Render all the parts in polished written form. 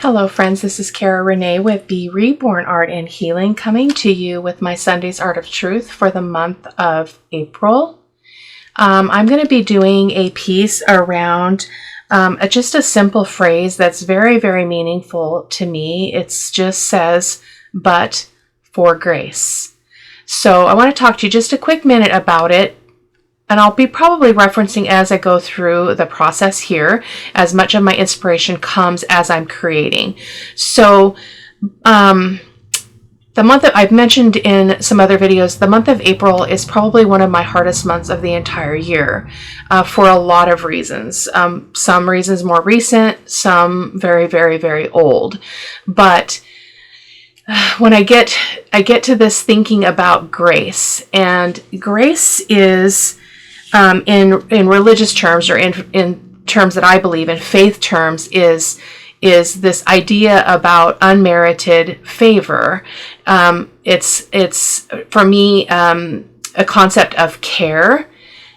Hello friends, this is Cara-Renee with B.Reborn Art and Healing, coming to you with my Sunday's Art of Truth for the month of April. I'm going to be doing a piece around just a simple phrase that's very, very meaningful to me. It just says, "but for grace." So I want to talk to you just a quick minute about it. And I'll be probably referencing as I go through the process here, as much of my inspiration comes as I'm creating. So the month that I've mentioned in some other videos, the month of April is probably one of my hardest months of the entire year for a lot of reasons. Some reasons more recent, some very, very, very old. But when I get to this thinking about grace, and grace is in religious terms, or in terms that I believe in, faith terms, is this idea about unmerited favor. It's for me a concept of care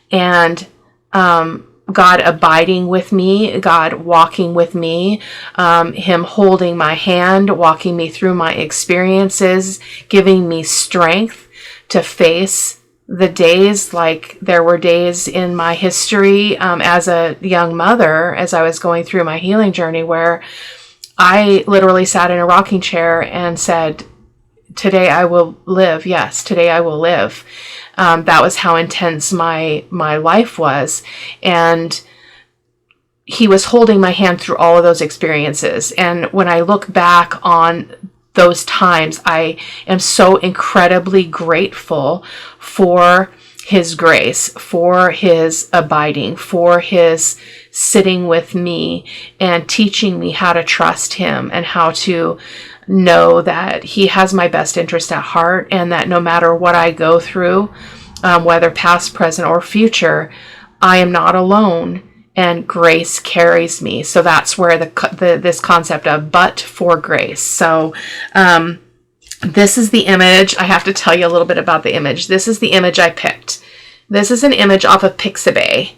and God abiding with me, God walking with me, Him holding my hand, walking me through my experiences, giving me strength to face the days. Like there were days in my history as a young mother, as I was going through my healing journey, where I literally sat in a rocking chair and said, "Today I will live. Yes, today I will live." That was how intense my life was. And He was holding my hand through all of those experiences. And when I look back on those times, I am so incredibly grateful for His grace, for His abiding, for His sitting with me and teaching me how to trust Him and how to know that He has my best interest at heart, and that no matter what I go through, whether past, present, or future, I am not alone. And grace carries me. So that's where this concept of "but for grace." So this is the image. I have to tell you a little bit about the image. This is the image I picked. This is an image off of Pixabay.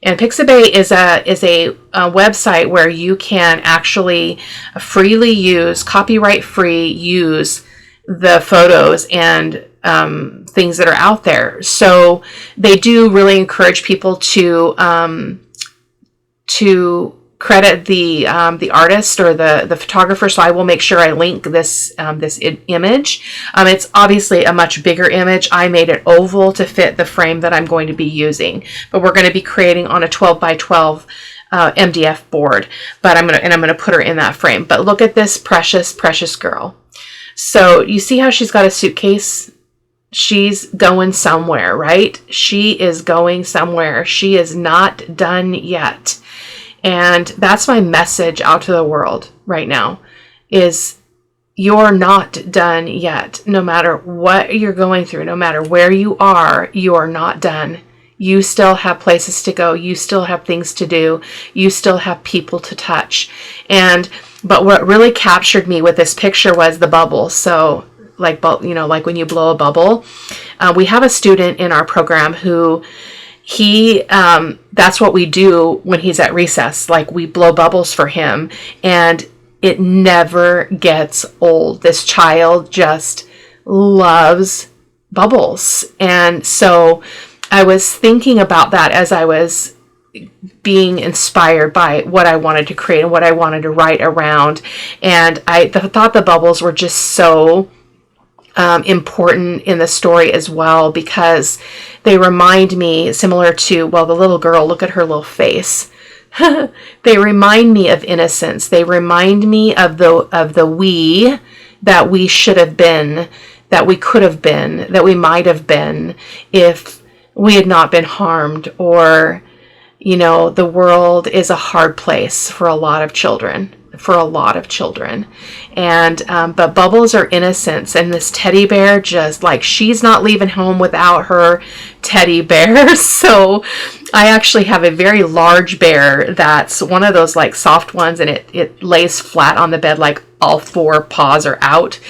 And Pixabay is a website where you can actually freely use, copyright free, use the photos and things that are out there. So they do really encourage people to credit the artist or the photographer. So I will make sure I link this image. It's obviously a much bigger image. I made it oval to fit the frame that I'm going to be using, but we're going to be creating on a 12 by 12 MDF board. But I'm gonna put her in that frame. But look at this precious, precious girl. So you see how she's got a suitcase? She's going somewhere, right? She is going somewhere. She is not done yet. And that's my message out to the world right now, is you're not done yet. No matter what you're going through, no matter where you are not done. You still have places to go. You still have things to do. You still have people to touch. But what really captured me with this picture was the bubble. So like when you blow a bubble, we have a student in our program who that's what we do when he's at recess. Like we blow bubbles for him, and it never gets old. This child just loves bubbles. And so I was thinking about that as I was being inspired by what I wanted to create and what I wanted to write around. And I thought the bubbles were just so important in the story as well, because they remind me, similar to, well, the little girl, look at her little face. They remind me of innocence. They remind me of the we that we should have been, that we could have been, that we might have been if we had not been harmed. Or, the world is a hard place for a lot of children. And but bubbles are innocence, and this teddy bear, just like, she's not leaving home without her teddy bear. So I actually have a very large bear that's one of those like soft ones, and it lays flat on the bed, like all four paws are out.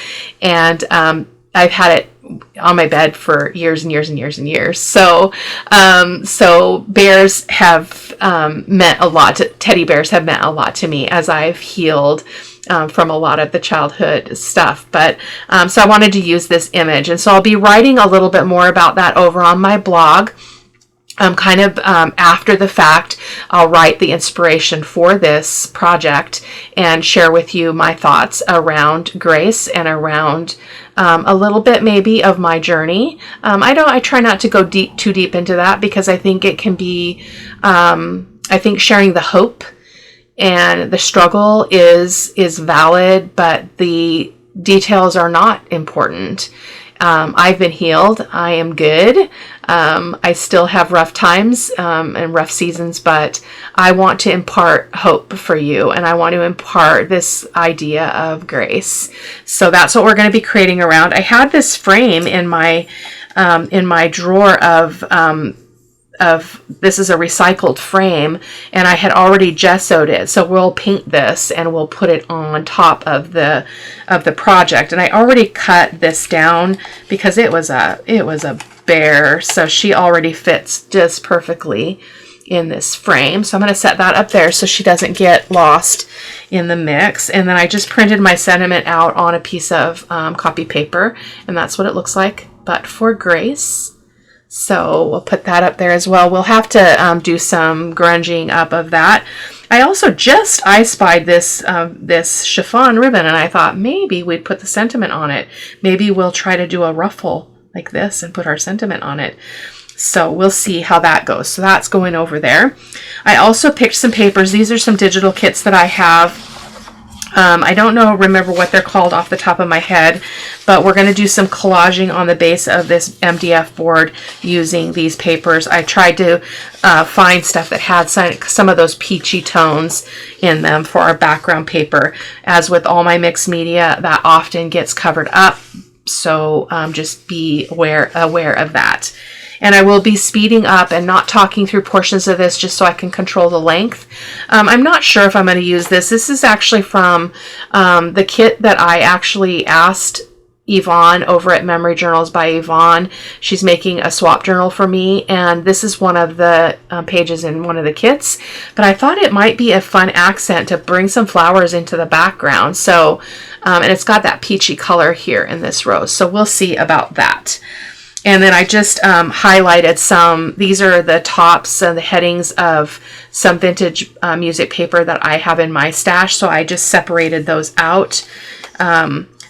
And I've had it on my bed for years and years and years and years. So, so bears have meant a lot. Teddy bears have meant a lot to me as I've healed from a lot of the childhood stuff. But so I wanted to use this image, and so I'll be writing a little bit more about that over on my blog. Kind of after the fact, I'll write the inspiration for this project and share with you my thoughts around grace and around a little bit maybe of my journey. I try not to go too deep into that, because I think it can be, I think sharing the hope and the struggle is valid, but the details are not important. I've been healed. I am good. I still have rough times and rough seasons, but I want to impart hope for you, and I want to impart this idea of grace. So that's what we're going to be creating around. I had this frame in my drawer of this is a recycled frame, and I had already gessoed it. So we'll paint this and we'll put it on top of the project. And I already cut this down because it was a bear, so she already fits just perfectly in this frame. So I'm going to set that up there so she doesn't get lost in the mix. And then I just printed my sentiment out on a piece of copy paper, and that's what it looks like, but for grace. So we'll put that up there as well. We'll have to do some grunging up of that. I also I spied this this chiffon ribbon, and I thought maybe we'd put the sentiment on it. Maybe we'll try to do a ruffle like this and put our sentiment on it. So we'll see how that goes. So that's going over there. I also picked some papers. These are some digital kits that I have. I don't remember what they're called off the top of my head, but we're going to do some collaging on the base of this MDF board using these papers. I tried to find stuff that had some of those peachy tones in them for our background paper. As with all my mixed media, that often gets covered up, so just be aware of that. And I will be speeding up and not talking through portions of this just so I can control the length. I'm not sure if I'm going to use this. This is actually from the kit that I actually asked Yvonne over at Memory Journals by Yvonne. She's making a swap journal for me, and this is one of the pages in one of the kits. But I thought it might be a fun accent to bring some flowers into the background. So, and it's got that peachy color here in this rose. So we'll see about that. And then I just highlighted some, these are the tops and the headings of some vintage music paper that I have in my stash. So I just separated those out.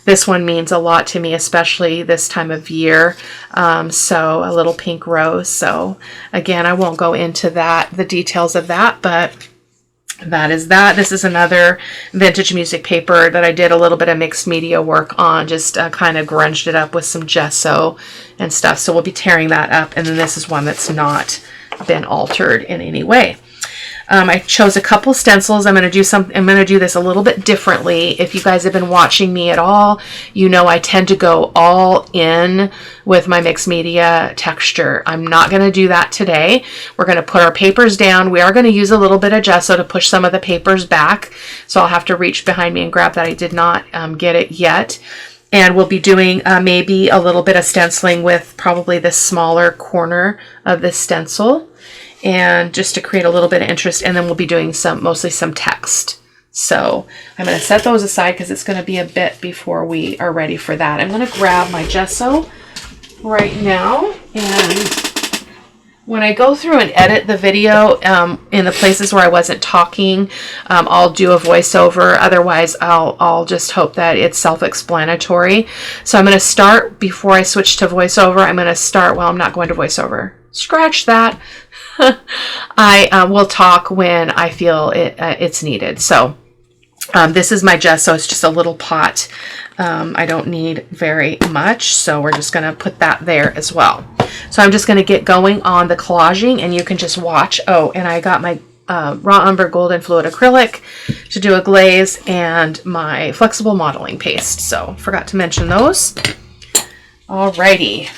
This one means a lot to me, especially this time of year. So a little pink rose. So again, I won't go into the details of that, but that is that. This is another vintage music paper that I did a little bit of mixed media work on, just kind of grunged it up with some gesso and stuff. So we'll be tearing that up. And then this is one that's not been altered in any way. I chose a couple stencils. I'm going to do this a little bit differently. If you guys have been watching me at all, you know I tend to go all in with my mixed media texture. I'm not going to do that today. We're going to put our papers down. We are going to use a little bit of gesso to push some of the papers back. So I'll have to reach behind me and grab that. I did not get it yet. And we'll be doing maybe a little bit of stenciling with probably the smaller corner of this stencil, and just to create a little bit of interest. And then we'll be doing mostly some text. So I'm going to set those aside because it's going to be a bit before we are ready for that. I'm going to grab my gesso right now, and when I go through and edit the video in the places where I wasn't talking, I'll do a voiceover. Otherwise, I'll just hope that it's self-explanatory. So I'm going to start, before I switch to voiceover, I'm not going to voiceover. Scratch that. I will talk when I feel it's needed. So this is my gesso. It's just a little pot. I don't need very much, so we're just going to put that there as well. So I'm just going to get going on the collaging, and you can just watch. Oh, and I got my raw umber golden fluid acrylic to do a glaze, and my flexible modeling paste. So forgot to mention those. Alrighty.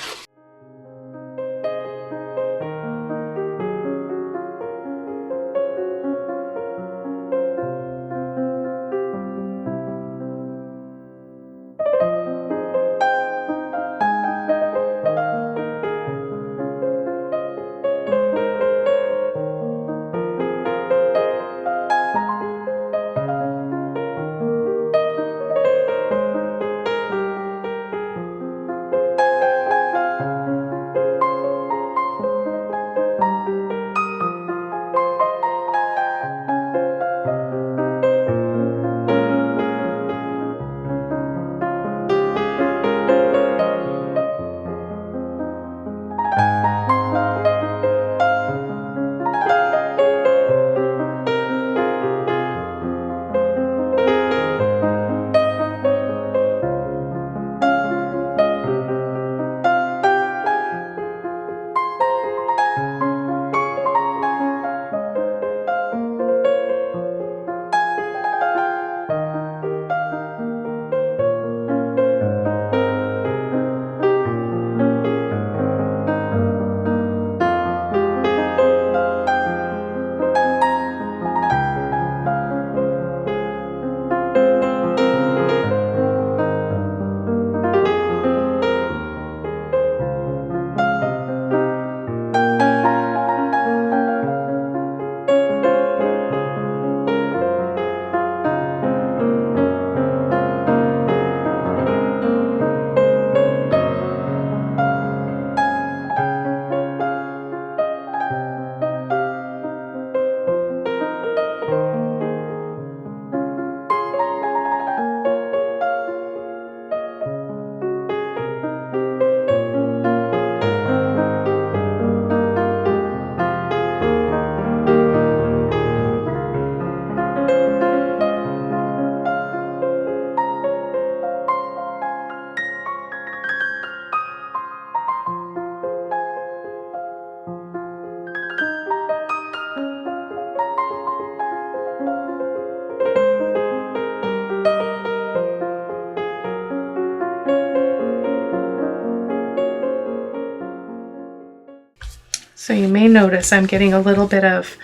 So you may notice I'm getting a little bit of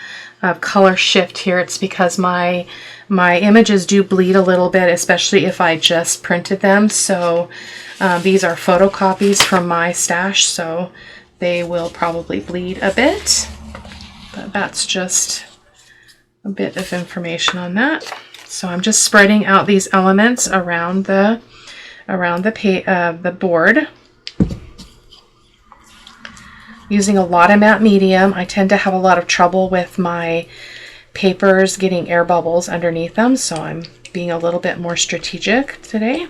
color shift here. It's because my images do bleed a little bit, especially if I just printed them. So these are photocopies from my stash, so they will probably bleed a bit. But that's just a bit of information on that. So I'm just spreading out these elements around the board. Using a lot of matte medium. I tend to have a lot of trouble with my papers getting air bubbles underneath them, so I'm being a little bit more strategic today.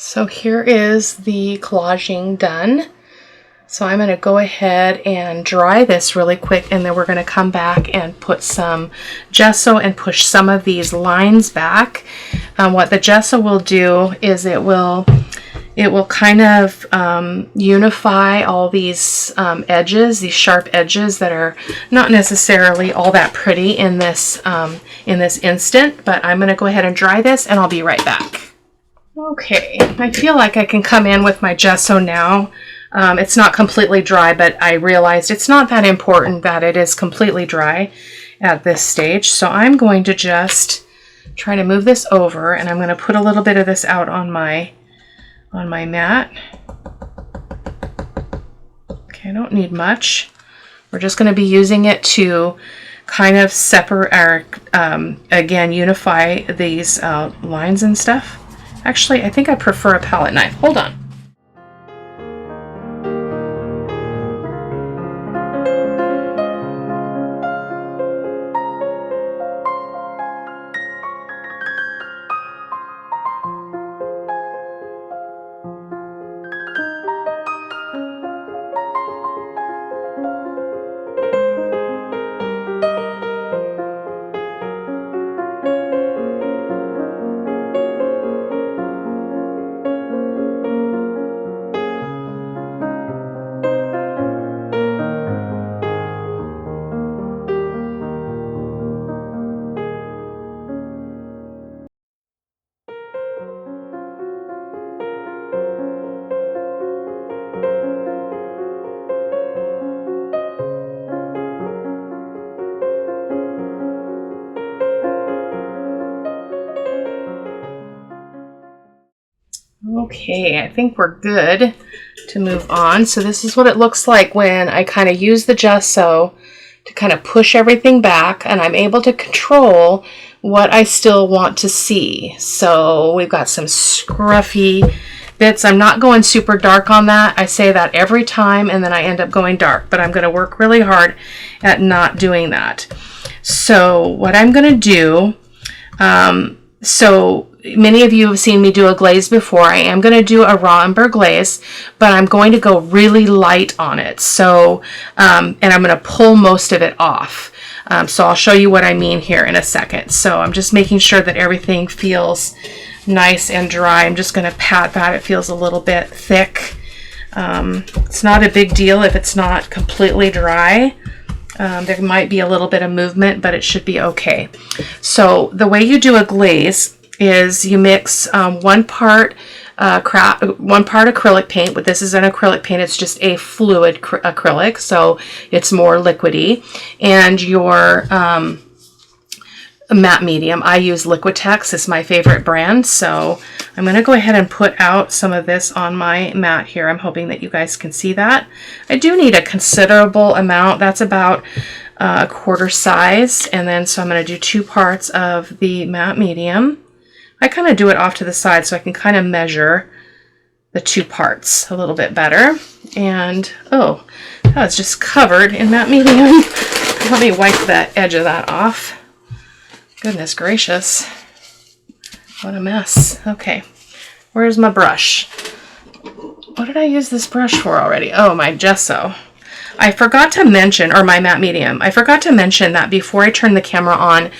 So here is the collaging done. So I'm going to go ahead and dry this really quick, and then we're going to come back and put some gesso and push some of these lines back. What the gesso will do is it will kind of unify all these edges, these sharp edges that are not necessarily all that pretty in this instant. But I'm going to go ahead and dry this, and I'll be right back. Okay, I feel like I can come in with my gesso now. It's not completely dry, but I realized it's not that important that it is completely dry at this stage. So I'm going to just try to move this over, and I'm going to put a little bit of this out on my mat. Okay, I don't need much. We're just going to be using it to kind of separate our, again, unify these lines and stuff. Actually, I think I prefer a palette knife. Hold on. Okay, I think we're good to move on. So this is what it looks like when I kind of use the gesso to kind of push everything back, and I'm able to control what I still want to see. So we've got some scruffy bits. I'm not going super dark on that. I say that every time and then I end up going dark, but I'm going to work really hard at not doing that. So what I'm going to do, so many of you have seen me do a glaze before. I am going to do a raw umber glaze, but I'm going to go really light on it. So, and I'm going to pull most of it off. So I'll show you what I mean here in a second. So I'm just making sure that everything feels nice and dry. I'm just going to pat that. It feels a little bit thick. It's not a big deal if it's not completely dry. There might be a little bit of movement, but it should be okay. So the way you do a glaze is you mix 1 part acrylic paint, but this is an acrylic paint. It's just a fluid acrylic, so it's more liquidy. And your matte medium. I use Liquitex. It's my favorite brand. So I'm going to go ahead and put out some of this on my mat here. I'm hoping that you guys can see that. I do need a considerable amount. That's about a quarter size. And then so I'm going to do 2 parts of the matte medium. I kind of do it off to the side so I can kind of measure the 2 parts a little bit better. And oh, that was just covered in matte medium. Let me wipe the edge of that off. Goodness gracious. What a mess. Okay, where's my brush? What did I use this brush for already? Oh, my gesso. I forgot to mention, or my matte medium, I forgot to mention that before I turned the camera on,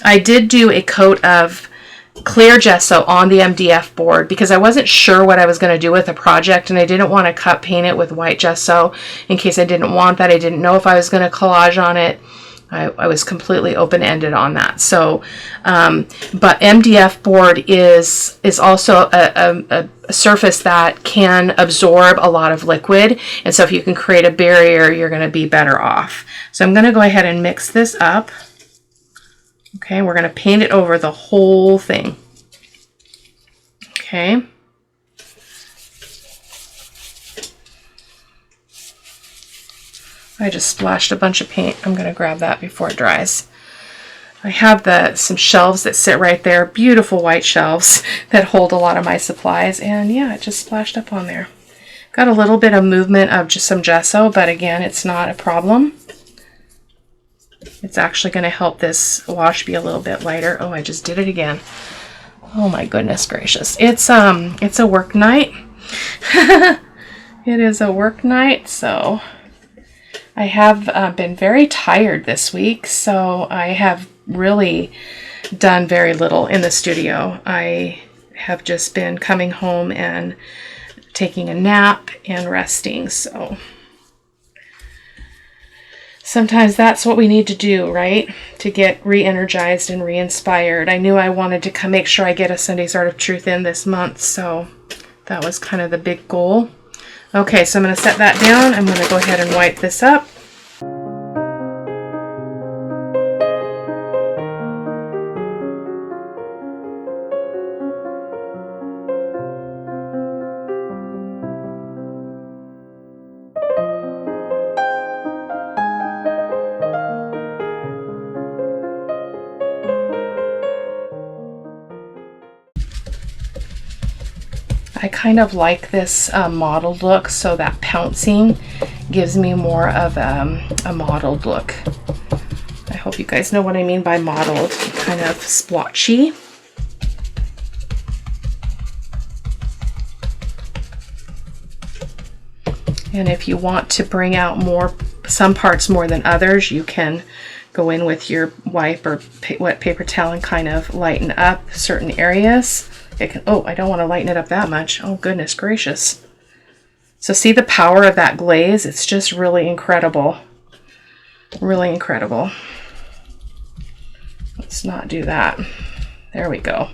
I did do a coat of clear gesso on the MDF board because I wasn't sure what I was going to do with the project, and I didn't want to cut paint it with white gesso in case I didn't want that. I didn't know if I was going to collage on it. I was completely open-ended on that. So, but MDF board is also a surface that can absorb a lot of liquid. And so if you can create a barrier, you're going to be better off. So I'm going to go ahead and mix this up. Okay, we're going to paint it over the whole thing. Okay. I just splashed a bunch of paint. I'm going to grab that before it dries. I have some shelves that sit right there, beautiful white shelves that hold a lot of my supplies, and yeah, it just splashed up on there. Got a little bit of movement of just some gesso, but again, it's not a problem. It's actually going to help this wash be a little bit lighter. Oh, I just did it again. Oh my goodness gracious. It's a work night. It is a work night, so I have been very tired this week, so I have really done very little in the studio. I have just been coming home and taking a nap and resting, so sometimes that's what we need to do, right? To get re-energized and re-inspired. I knew I wanted to make sure I get a Sunday's Art of Truth in this month, so that was kind of the big goal. Okay, so I'm going to set that down. I'm going to go ahead and wipe this up. I kind of like this mottled look, so that pouncing gives me more of a mottled look. I hope you guys know what I mean by mottled, kind of splotchy. And if you want to bring out some parts more than others, you can go in with your wipe or wet paper towel and kind of lighten up certain areas. Oh, I don't want to lighten it up that much. Oh, goodness gracious. So see the power of that glaze? It's just really incredible. Really incredible. Let's not do that. There we go.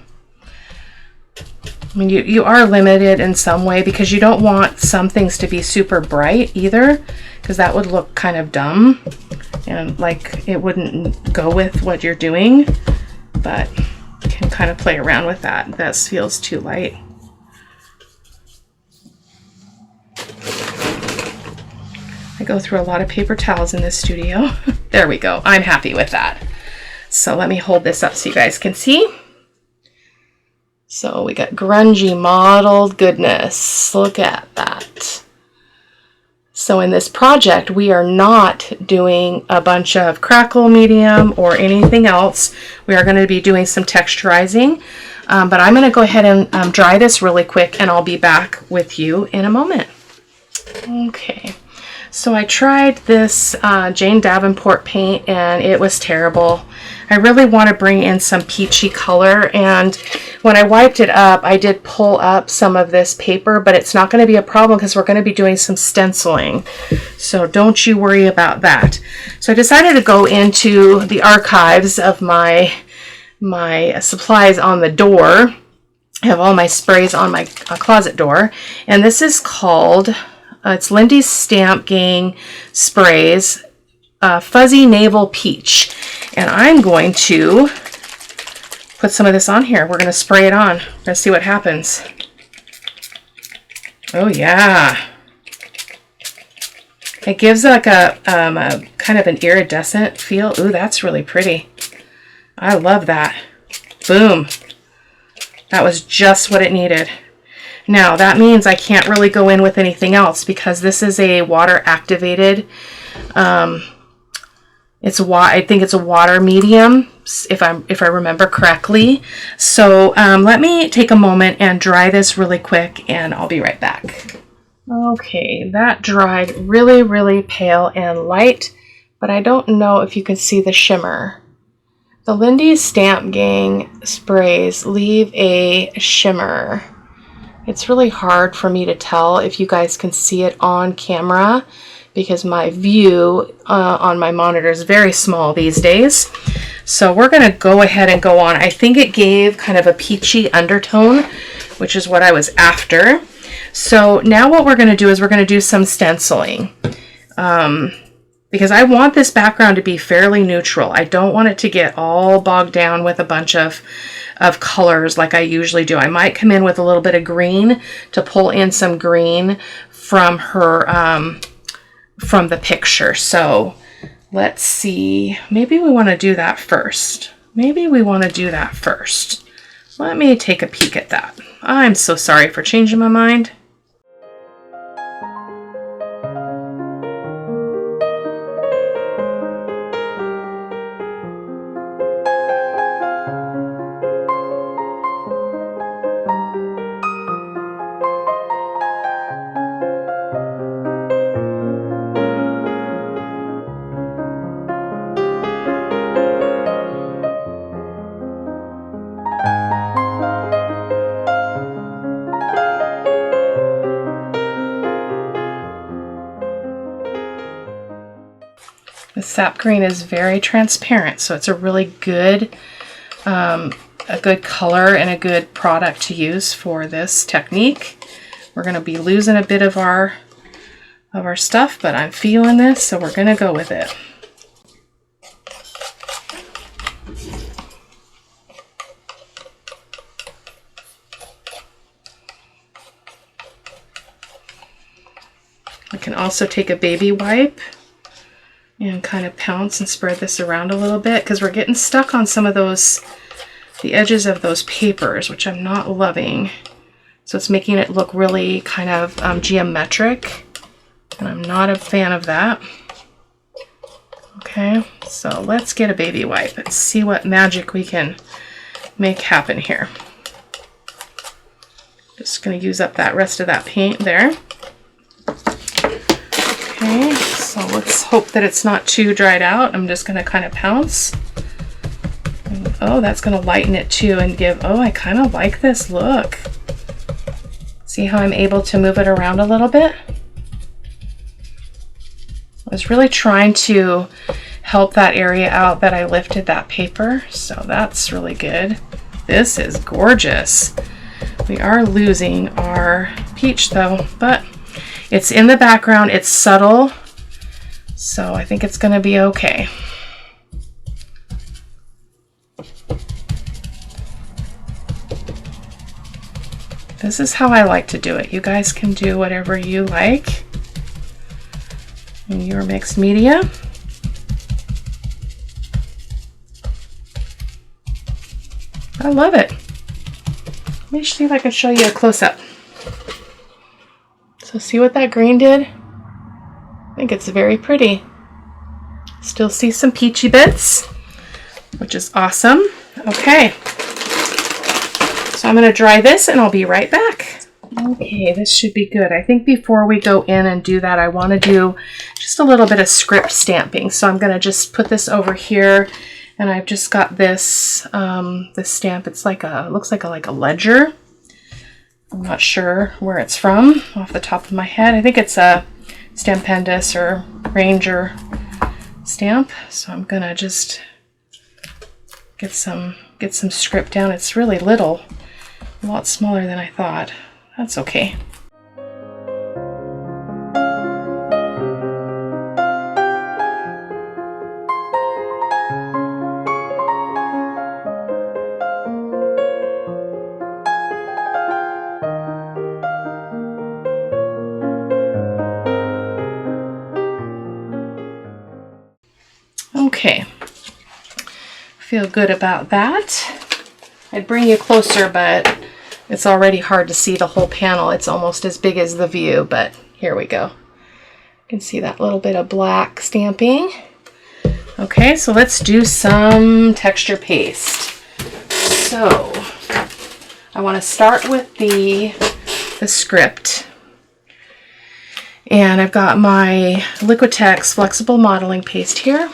I mean, you are limited in some way because you don't want some things to be super bright either, because that would look kind of dumb and like it wouldn't go with what you're doing, but you can kind of play around with that. This feels too light. I go through a lot of paper towels in this studio. There we go. I'm happy with that. So let me hold this up so you guys can see. So we got grungy mottled goodness. Look at that. So in this project, we are not doing a bunch of crackle medium or anything else. We are going to be doing some texturizing, but I'm going to go ahead and dry this really quick, and I'll be back with you in a moment. Okay, so I tried this Jane Davenport paint, and it was terrible. I really want to bring in some peachy color, and when I wiped it up, I did pull up some of this paper, but it's not going to be a problem because we're going to be doing some stenciling. So don't you worry about that. So I decided to go into the archives of my supplies on the door. I have all my sprays on my closet door, and this is called, it's Lindy's Stamp Gang Sprays, Fuzzy Navel Peach. And I'm going to put some of this on here. We're going to spray it on. Let's see what happens. Oh yeah. It gives like a kind of an iridescent feel. Ooh, that's really pretty. I love that. Boom. That was just what it needed. Now that means I can't really go in with anything else because this is a water activated, I think it's a water medium, if I remember correctly. So let me take a moment and dry this really quick, and I'll be right back. Okay, that dried really, really pale and light, but I don't know if you can see the shimmer. The Lindy's Stamp Gang sprays leave a shimmer. It's really hard for me to tell if you guys can see it on camera, because my view on my monitor is very small these days. So we're going to go ahead and go on. I think it gave kind of a peachy undertone, which is what I was after. So now what we're going to do is we're going to do some stenciling. Because I want this background to be fairly neutral. I don't want it to get all bogged down with a bunch of colors like I usually do. I might come in with a little bit of green to pull in some green from her from the picture. So let's see, maybe we want to do that first. Let me take a peek at that. I'm so sorry for changing my mind. The sap green is very transparent, so it's a really good, a good color and a good product to use for this technique. We're going to be losing a bit of our stuff, but I'm feeling this, so we're going to go with it. I can also take a baby wipe and kind of pounce and spread this around a little bit, because we're getting stuck on some of the edges of those papers, which I'm not loving. So it's making it look really kind of geometric, and I'm not a fan of that. Okay, so let's get a baby wipe and see what magic we can make happen here. Just going to use up that rest of that paint there. Okay, so let's hope that it's not too dried out. I'm just going to kind of pounce. And, oh, that's going to lighten it too and give, oh, I kind of like this look. See how I'm able to move it around a little bit? I was really trying to help that area out that I lifted that paper, so that's really good. This is gorgeous. We are losing our peach though, but it's in the background, it's subtle, so I think it's going to be okay. This is how I like to do it. You guys can do whatever you like. and your mixed media. I love it. Let me see if I can show you a close-up. So see what that green did? I think it's very pretty. Still see some peachy bits, which is awesome. Okay, so I'm going to dry this and I'll be right back. Okay, this should be good. I think before we go in and do that, I want to do just a little bit of script stamping. So I'm going to just put this over here, and I've just got this this stamp. It's like a, looks like a ledger. I'm not sure where it's from off the top of my head. I think it's a Stampendous or Ranger stamp. So I'm gonna just get some script down. It's really little, a lot smaller than I thought. That's okay. Okay, feel good about that. I'd bring you closer, but it's already hard to see the whole panel. It's almost as big as the view, but here we go. You can see that little bit of black stamping. Okay, so let's do some texture paste. So I want to start with the script. And I've got my Liquitex flexible modeling paste here.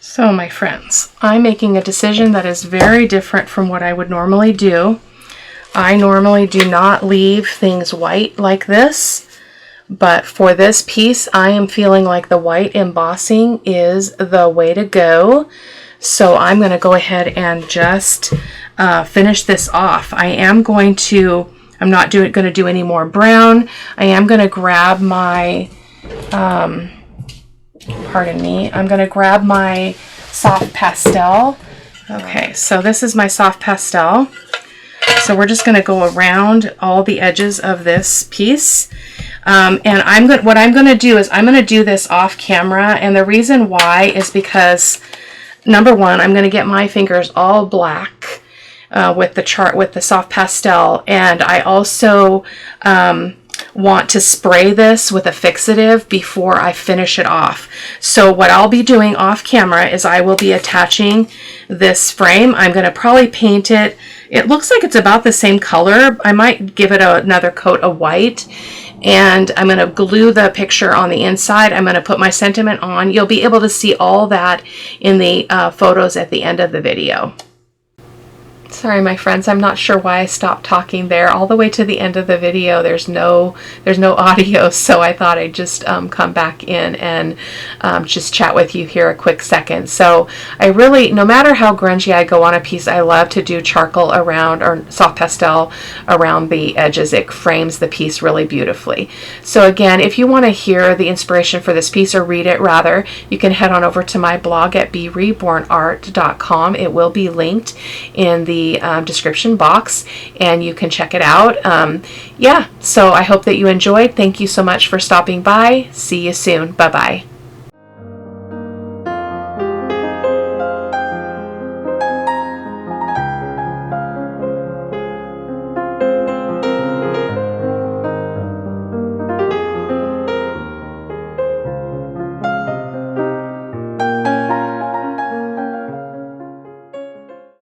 So my friends, I'm making a decision that is very different from what I would normally do. I normally do not leave things white like this, but for this piece, I am feeling like the white embossing is the way to go. So I'm going to go ahead and just finish this off. I'm not going to do any more brown. I am going to grab my, pardon me, I'm going to grab my soft pastel. Okay, so this is my soft pastel. So we're just going to go around all the edges of this piece. And what I'm going to do is I'm going to do this off camera. And the reason why is because, number one, I'm going to get my fingers all black with the soft pastel. And I also want to spray this with a fixative before I finish it off. So what I'll be doing off camera is I will be attaching this frame. I'm going to probably paint it. It looks like it's about the same color. I might give it another coat of white. And I'm going to glue the picture on the inside. I'm going to put my sentiment on. You'll be able to see all that in the photos at the end of the video. Sorry, my friends, I'm not sure why I stopped talking there. All the way to the end of the video, there's no audio, so I thought I'd just come back in and just chat with you here a quick second. So I really, no matter how grungy I go on a piece, I love to do charcoal around, or soft pastel around the edges. It frames the piece really beautifully. So again, if you want to hear the inspiration for this piece, or read it rather, you can head on over to my blog at B.Rebornart.com. It will be linked in the description box, and you can check it out. Yeah, so I hope that you enjoyed. Thank you so much for stopping by. See you soon. Bye-bye.